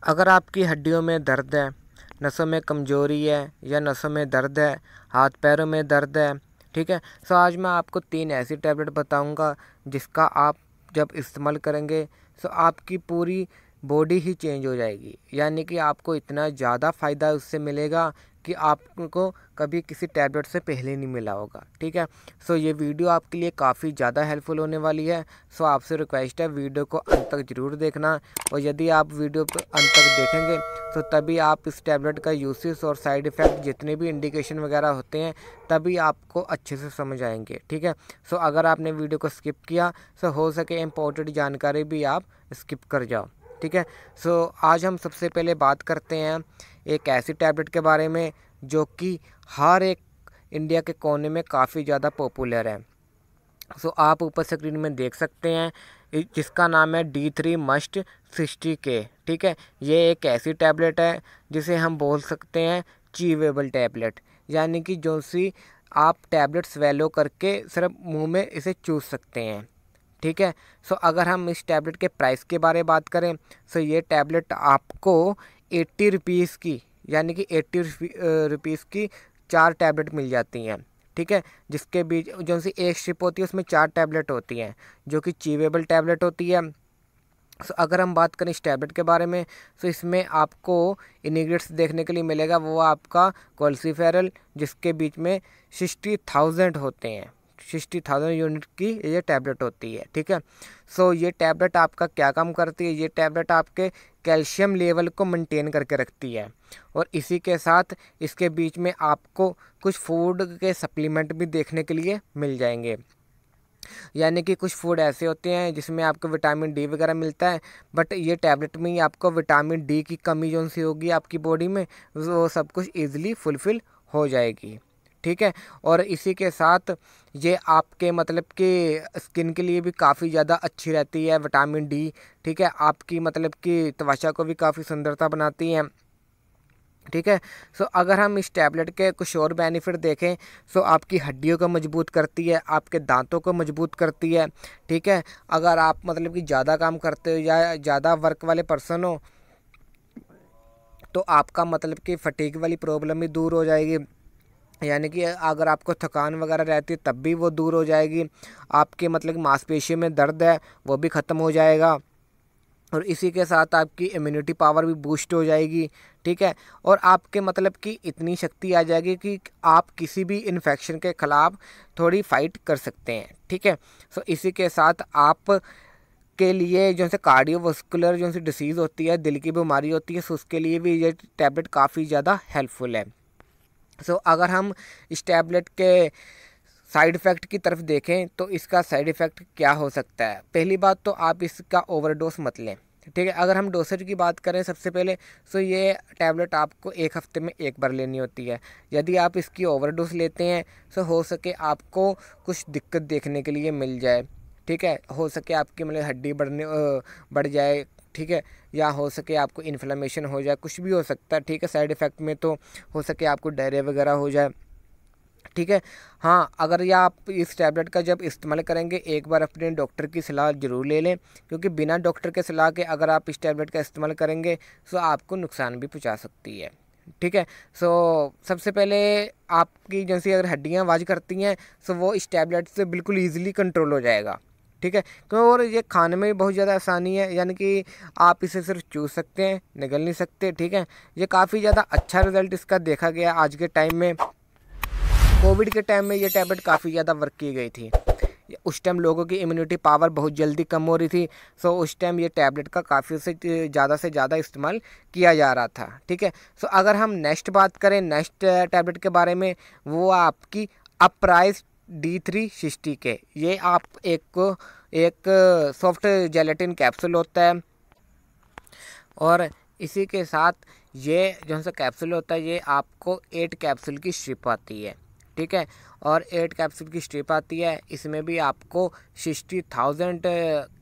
अगर आपकी हड्डियों में दर्द है, नसों में कमज़ोरी है या नसों में दर्द है, हाथ पैरों में दर्द है, ठीक है। सो आज मैं आपको 3 ऐसी टैबलेट बताऊंगा जिसका आप जब इस्तेमाल करेंगे सो आपकी पूरी बॉडी ही चेंज हो जाएगी। यानी कि आपको इतना ज़्यादा फ़ायदा उससे मिलेगा कि आपको कभी किसी टैबलेट से पहले नहीं मिला होगा, ठीक है। सो ये वीडियो आपके लिए काफ़ी ज़्यादा हेल्पफुल होने वाली है। सो आपसे रिक्वेस्ट है वीडियो को अंत तक ज़रूर देखना, और यदि आप वीडियो को अंत तक देखेंगे तो तभी आप इस टैबलेट का यूसेस और साइड इफ़ेक्ट जितने भी इंडिकेशन वगैरह होते हैं तभी आपको अच्छे से समझ आएंगे, ठीक है। सो अगर आपने वीडियो को स्किप किया सो हो सके इम्पोर्टेंट जानकारी भी आप स्किप कर जाओ, ठीक है। सो आज हम सबसे पहले बात करते हैं एक ऐसी टैबलेट के बारे में जो कि हर एक इंडिया के कोने में काफ़ी ज़्यादा पॉपुलर है। सो आप ऊपर स्क्रीन में देख सकते हैं जिसका नाम है D3 मस्ट 60K, ठीक है। ये एक ऐसी टैबलेट है जिसे हम बोल सकते हैं चीवेबल टैबलेट, यानी कि जो सी आप टैबलेट स्वेलो करके सिर्फ मुंह में इसे चूस सकते हैं, ठीक है। सो अगर हम इस टैबलेट के प्राइस के बारे में बात करें सो ये टैबलेट आपको 80 रुपीज़ की, यानी कि 80 रुपीज़ की 4 टैबलेट मिल जाती हैं, ठीक है। जिसके बीच जो सी एक स्ट्रिप होती है उसमें 4 टैबलेट होती हैं जो कि चीवेबल टैबलेट होती है। सो अगर हम बात करें इस टैबलेट के बारे में तो इसमें आपको इंग्रेडिएंट्स देखने के लिए मिलेगा वो आपका कोलेसिफेरल, जिसके बीच में 60,000 होते हैं, 60,000 यूनिट की ये टैबलेट होती है, ठीक है। सो ये टैबलेट आपका क्या काम करती है, ये टैबलेट आपके कैल्शियम लेवल को मेंटेन करके रखती है, और इसी के साथ इसके बीच में आपको कुछ फूड के सप्लीमेंट भी देखने के लिए मिल जाएंगे। यानी कि कुछ फूड ऐसे होते हैं जिसमें आपको विटामिन डी वगैरह मिलता है, बट ये टैबलेट में ही आपको विटामिन डी की कमी जो सी होगी आपकी बॉडी में वो सब कुछ ईजिली फुलफ़िल हो जाएगी, ठीक है। और इसी के साथ ये आपके मतलब कि स्किन के लिए भी काफ़ी ज़्यादा अच्छी रहती है विटामिन डी, ठीक है। आपकी मतलब कि त्वचा को भी काफ़ी सुंदरता बनाती है, ठीक है। सो अगर हम इस टैबलेट के कुछ और बेनिफिट देखें सो आपकी हड्डियों को मजबूत करती है, आपके दांतों को मजबूत करती है, ठीक है। अगर आप मतलब कि ज़्यादा काम करते हो या ज़्यादा वर्क वाले पर्सन हो तो आपका मतलब कि फटीग वाली प्रॉब्लम भी दूर हो जाएगी, यानी कि अगर आपको थकान वगैरह रहती है तब भी वो दूर हो जाएगी। आपके मतलब कि मांसपेशियों में दर्द है वो भी ख़त्म हो जाएगा, और इसी के साथ आपकी इम्यूनिटी पावर भी बूस्ट हो जाएगी, ठीक है। और आपके मतलब कि इतनी शक्ति आ जाएगी कि आप किसी भी इन्फेक्शन के ख़िलाफ़ थोड़ी फाइट कर सकते हैं, ठीक है। सो इसी के साथ आप के लिए जो से कार्डियोवास्कुलर जो सी डिसीज़ होती है, दिल की बीमारी होती है, सो उसके लिए भी ये टैबलेट काफ़ी ज़्यादा हेल्पफुल है। सो अगर हम इस टैबलेट के साइड इफ़ेक्ट की तरफ देखें तो इसका साइड इफ़ेक्ट क्या हो सकता है। पहली बात तो आप इसका ओवरडोज मत लें, ठीक है। अगर हम डोसेज की बात करें सबसे पहले तो ये टैबलेट आपको एक हफ्ते में एक बार लेनी होती है। यदि आप इसकी ओवरडोज लेते हैं तो हो सके आपको कुछ दिक्कत देखने के लिए मिल जाए, ठीक है। हो सके आपकी मतलब हड्डी बढ़ जाए, ठीक है, या हो सके आपको इन्फ्लेमेशन हो जाए, कुछ भी हो सकता है, ठीक है। साइड इफ़ेक्ट में तो हो सके आपको डायरिया वगैरह हो जाए, ठीक है। हाँ, अगर या आप इस टैबलेट का जब इस्तेमाल करेंगे एक बार अपने डॉक्टर की सलाह ज़रूर ले लें, क्योंकि बिना डॉक्टर के सलाह के अगर आप इस टैबलेट का इस्तेमाल करेंगे तो आपको नुकसान भी पहुंचा सकती है, ठीक है। सो सबसे पहले आपकी जैसी अगर हड्डियाँ आवाज़ करती हैं तो वो इस टैबलेट से बिल्कुल ईजिली कंट्रोल हो जाएगा, ठीक है। क्यों, और ये खाने में भी बहुत ज़्यादा आसानी है, यानी कि आप इसे सिर्फ चूस सकते हैं, निगल नहीं सकते, ठीक है। ये काफ़ी ज़्यादा अच्छा रिजल्ट इसका देखा गया आज के टाइम में। कोविड के टाइम में ये टैबलेट काफ़ी ज़्यादा वर्क की गई थी। उस टाइम लोगों की इम्यूनिटी पावर बहुत जल्दी कम हो रही थी, सो उस टाइम ये टैबलेट का काफ़ी से ज़्यादा इस्तेमाल किया जा रहा था, ठीक है। सो अगर हम नेक्स्ट बात करें नेक्स्ट टैबलेट के बारे में, वो आपकी अप्राइज D360K। ये आप एक सॉफ्ट जेलेटिन कैप्सूल होता है, और इसी के साथ ये जो सा कैप्सूल होता है ये आपको 8 कैप्सूल की स्ट्रिप आती है, ठीक है। और 8 कैप्सूल की स्ट्रिप आती है। इसमें भी आपको 60,000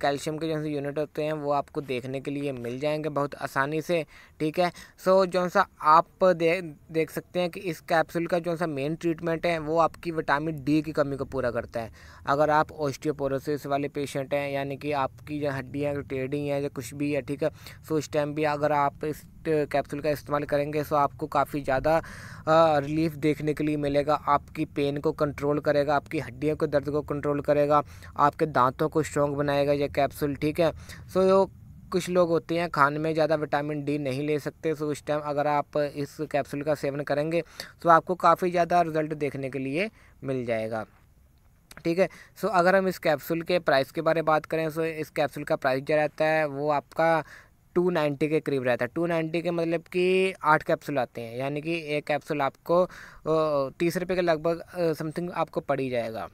कैल्शियम के जो यूनिट होते हैं वो आपको देखने के लिए मिल जाएंगे बहुत आसानी से, ठीक है। सो जो सा आप देख सकते हैं कि इस कैप्सूल का जो सा मेन ट्रीटमेंट है वो आपकी विटामिन डी की कमी को पूरा करता है। अगर आप ऑस्टियोपोरोसिस वाले पेशेंट हैं, यानी कि आपकी जो हड्डियाँ टेढ़ी हैं या कुछ भी है, ठीक है, सो इस टाइम भी अगर आप इस कैप्सूल का इस्तेमाल करेंगे तो आपको काफ़ी ज़्यादा रिलीफ देखने के लिए मिलेगा। आपकी पेन को कंट्रोल करेगा, आपकी हड्डियों के दर्द को कंट्रोल करेगा, आपके दांतों को स्ट्रॉन्ग बनाएगा ये कैप्सूल, ठीक है। सो कुछ लोग होते हैं खाने में ज़्यादा विटामिन डी नहीं ले सकते, सो उस टाइम अगर आप इस कैप्सूल का सेवन करेंगे तो आपको काफ़ी ज़्यादा रिजल्ट देखने के लिए मिल जाएगा, ठीक है। सो अगर हम इस कैप्सूल के प्राइस के बारे में बात करें तो इस कैप्सूल का प्राइस जो रहता है वो आपका 290 के करीब रहता है। 290 के मतलब कि 8 कैप्सूल आते हैं, यानी कि एक कैप्सूल आपको 30 रुपये के लगभग समथिंग आपको पड़ ही जाएगा,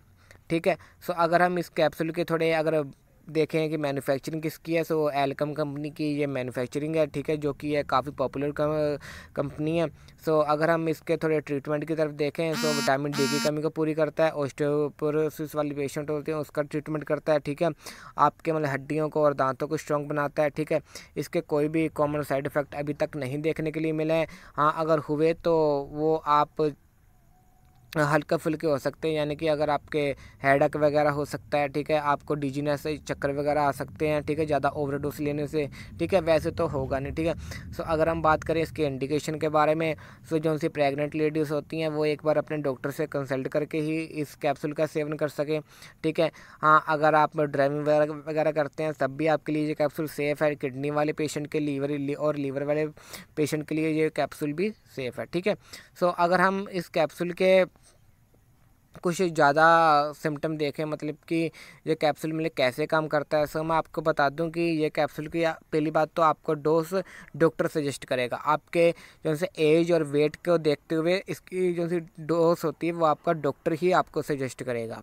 ठीक है। सो अगर हम इस कैप्सूल के थोड़े अगर देखें कि मैन्युफैक्चरिंग किसकी है, सो एल्कम कंपनी की ये मैन्युफैक्चरिंग है, ठीक है, जो कि ये काफ़ी पॉपुलर कंपनी है। सो अगर हम इसके थोड़े ट्रीटमेंट की तरफ देखें तो विटामिन डी की कमी को पूरी करता है, ऑस्टियोपोरोसिस वाले पेशेंट होते हैं उसका ट्रीटमेंट करता है, ठीक है, आपके मतलब हड्डियों को और दांतों को स्ट्रॉन्ग बनाता है, ठीक है। इसके कोई भी कॉमन साइड इफ़ेक्ट अभी तक नहीं देखने के लिए मिले हैं। हाँ, अगर हुए तो वो आप हल्का फुल्के हो सकते हैं, यानी कि अगर आपके हेडेक वगैरह हो सकता है, ठीक है, आपको डिजीनेस चक्कर वगैरह आ सकते हैं, ठीक है, ज़्यादा ओवरडोज लेने से, ठीक है, वैसे तो होगा नहीं, ठीक है। सो अगर हम बात करें इसके इंडिकेशन के बारे में, सो जो उनसे प्रेग्नेंट लेडीज़ होती हैं वो एक बार अपने डॉक्टर से कंसल्ट करके ही इस कैप्सूल का सेवन कर सकें, ठीक है। हाँ, अगर आप ड्राइविंग वगैरह करते हैं तब भी आपके लिए ये कैप्सूल सेफ़ है। किडनी वाले पेशेंट के लीवर वाले पेशेंट के लिए ये कैप्सूल भी सेफ़ है, ठीक है। सो अगर हम इस कैप्सूल के कुछ ज़्यादा सिम्टम देखें, मतलब कि ये कैप्सूल मतलब कैसे काम करता है, सो मैं आपको बता दूं कि ये कैप्सूल की पहली बात तो आपको डोज डॉक्टर सजेस्ट करेगा। आपके जो से एज और वेट को देखते हुए इसकी जो सी डोज होती है वो आपका डॉक्टर ही आपको सजेस्ट करेगा,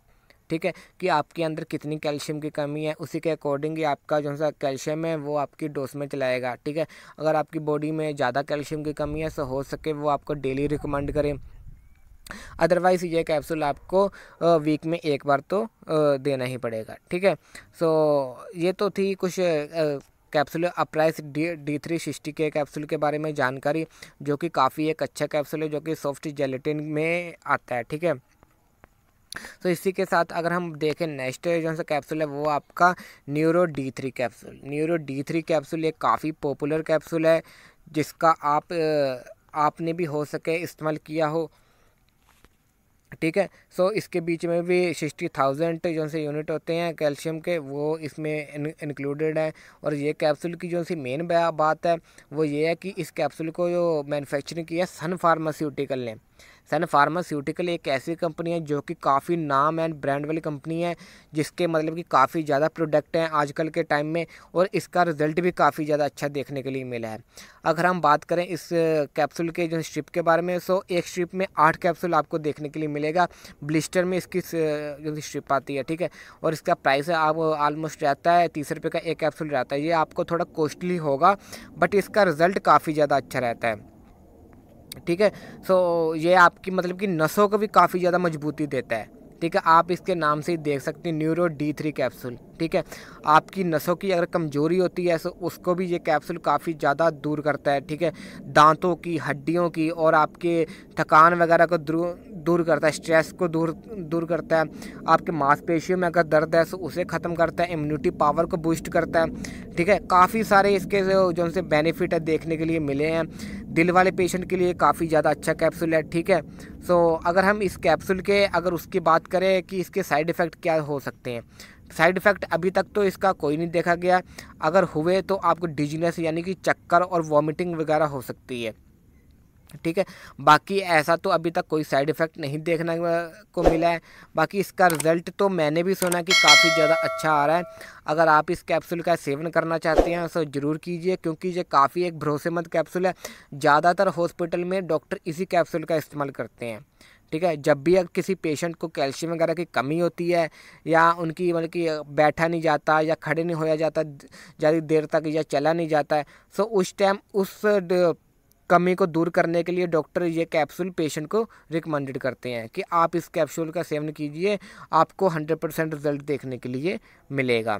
ठीक है, कि आपके अंदर कितनी कैल्शियम की कमी है, उसी के अकॉर्डिंग ही आपका जो सा कैल्शियम है वो आपकी डोज में चलाएगा, ठीक है। अगर आपकी बॉडी में ज़्यादा कैल्शियम की कमी है तो हो सके वो आपको डेली रिकमेंड करें, अदरवाइज़ ये कैप्सूल आपको वीक में एक बार तो देना ही पड़ेगा, ठीक है। सो ये तो थी कुछ कैप्सूल अप्राइस D360 के कैप्सूल के बारे में जानकारी, जो कि काफ़ी एक अच्छा कैप्सूल है जो कि सॉफ्ट जेलेटिन में आता है, ठीक है। तो इसी के साथ अगर हम देखें नेक्स्ट जो सा कैप्सूल है वो आपका neuro D3 capsule. Neuro D3 capsule एक काफ़ी पॉपुलर कैप्सूल है जिसका आपने भी हो सके इस्तेमाल किया हो, ठीक है। सो इसके बीच में भी 60,000 जो से यूनिट होते हैं कैल्शियम के वो इसमें इंक्लूडेड है। और ये कैप्सूल की जो सी मेन बात है वो ये है कि इस कैप्सूल को जो मैन्युफैक्चरिंग की है सन फार्मास्यूटिकल ने। सन फार्मास्यूटिकल एक ऐसी कंपनी है जो कि काफ़ी नाम एंड ब्रांड वाली कंपनी है, जिसके मतलब कि काफ़ी ज़्यादा प्रोडक्ट हैं आजकल के टाइम में, और इसका रिज़ल्ट भी काफ़ी ज़्यादा अच्छा देखने के लिए मिला है। अगर हम बात करें इस कैप्सूल के जो स्ट्रिप के बारे में, सो एक स्ट्रिप में 8 कैप्सूल आपको देखने के लिए मिलेगा। ब्लिस्टर में इसकी जो स्ट्रिप आती है, ठीक है, और इसका प्राइस है आप ऑलमोस्ट रहता है 30 रुपये का एक कैप्सूल रहता है। ये आपको थोड़ा कॉस्टली होगा बट इसका रिज़ल्ट काफ़ी ज़्यादा अच्छा रहता है, ठीक है। सो ये आपकी मतलब कि नसों को भी काफ़ी ज़्यादा मजबूती देता है, ठीक है। आप इसके नाम से ही देख सकते हैं न्यूरो D3 कैप्सूल, ठीक है। आपकी नसों की अगर कमज़ोरी होती है तो उसको भी ये कैप्सूल काफ़ी ज़्यादा दूर करता है, ठीक है। दांतों की, हड्डियों की और आपके थकान वगैरह को दूर करता है, स्ट्रेस को दूर करता है। आपके मांसपेशियों में अगर दर्द है तो उसे ख़त्म करता है, इम्यूनिटी पावर को बूस्ट करता है, ठीक है। काफ़ी सारे इसके जो से बेनिफिट है देखने के लिए मिले हैं। दिल वाले पेशेंट के लिए काफ़ी ज़्यादा अच्छा कैप्सूल है, ठीक है। सो अगर हम इस कैप्सूल के अगर उसकी बात करें कि इसके साइड इफ़ेक्ट क्या हो सकते हैं, साइड इफ़ेक्ट अभी तक तो इसका कोई नहीं देखा गया। अगर हुए तो आपको डिजीनेस यानी कि चक्कर और वॉमिटिंग वगैरह हो सकती है, ठीक है। बाकी ऐसा तो अभी तक कोई साइड इफ़ेक्ट नहीं देखने को मिला है। बाकी इसका रिज़ल्ट तो मैंने भी सुना कि काफ़ी ज़्यादा अच्छा आ रहा है। अगर आप इस कैप्सूल का सेवन करना चाहते हैं तो ज़रूर कीजिए, क्योंकि ये काफ़ी एक भरोसेमंद कैप्सूल है। ज़्यादातर हॉस्पिटल में डॉक्टर इसी कैप्सूल का इस्तेमाल करते हैं, ठीक है। जब भी अगर किसी पेशेंट को कैल्शियम वगैरह की कमी होती है या उनकी मतलब कि बैठा नहीं जाता या खड़े नहीं होया जाता ज़्यादा देर तक या चला नहीं जाता है, सो उस टाइम उस कमी को दूर करने के लिए डॉक्टर ये कैप्सूल पेशेंट को रिकमेंडेड करते हैं कि आप इस कैप्सूल का सेवन कीजिए, आपको 100% रिजल्ट देखने के लिए मिलेगा।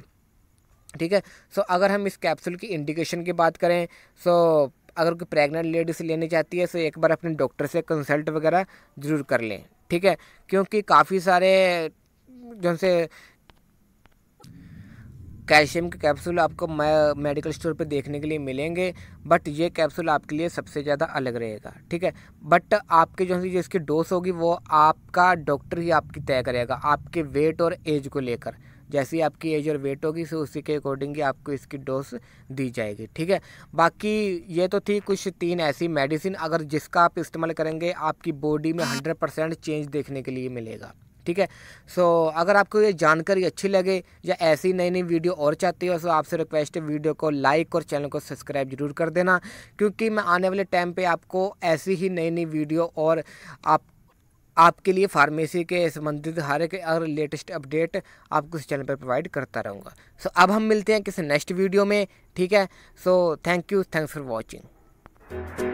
ठीक है। सो अगर हम इस कैप्सूल की इंडिकेशन की बात करें, सो अगर कोई प्रेग्नेंट लेडीज लेनी चाहती है तो एक बार अपने डॉक्टर से कंसल्ट वगैरह ज़रूर कर लें। ठीक है, क्योंकि काफ़ी सारे जो से कैल्शियम के कैप्सूल आपको मेडिकल स्टोर पे देखने के लिए मिलेंगे, बट ये कैप्सूल आपके लिए सबसे ज़्यादा अलग रहेगा। ठीक है, बट आपके जो है जिसकी डोज होगी वो आपका डॉक्टर ही आपकी तय करेगा, आपके वेट और एज को लेकर। जैसी आपकी एज और वेट होगी सो उसी के अकॉर्डिंग ही आपको इसकी डोज दी जाएगी। ठीक है, बाकी ये तो थी कुछ 3 ऐसी मेडिसिन, अगर जिसका आप इस्तेमाल करेंगे आपकी बॉडी में 100% चेंज देखने के लिए मिलेगा। ठीक है, सो अगर आपको ये जानकारी अच्छी लगे या ऐसी नई नई वीडियो और चाहती हो, सो आपसे रिक्वेस्ट है वीडियो को लाइक और चैनल को सब्सक्राइब जरूर कर देना, क्योंकि मैं आने वाले टाइम पे आपको ऐसी ही नई नई वीडियो और आपके लिए फार्मेसी के संबंधित हर एक और लेटेस्ट अपडेट आपको इस चैनल पर प्रोवाइड करता रहूँगा। सो अब हम मिलते हैं किसी नेक्स्ट वीडियो में। ठीक है, so thank you, thanks for watching.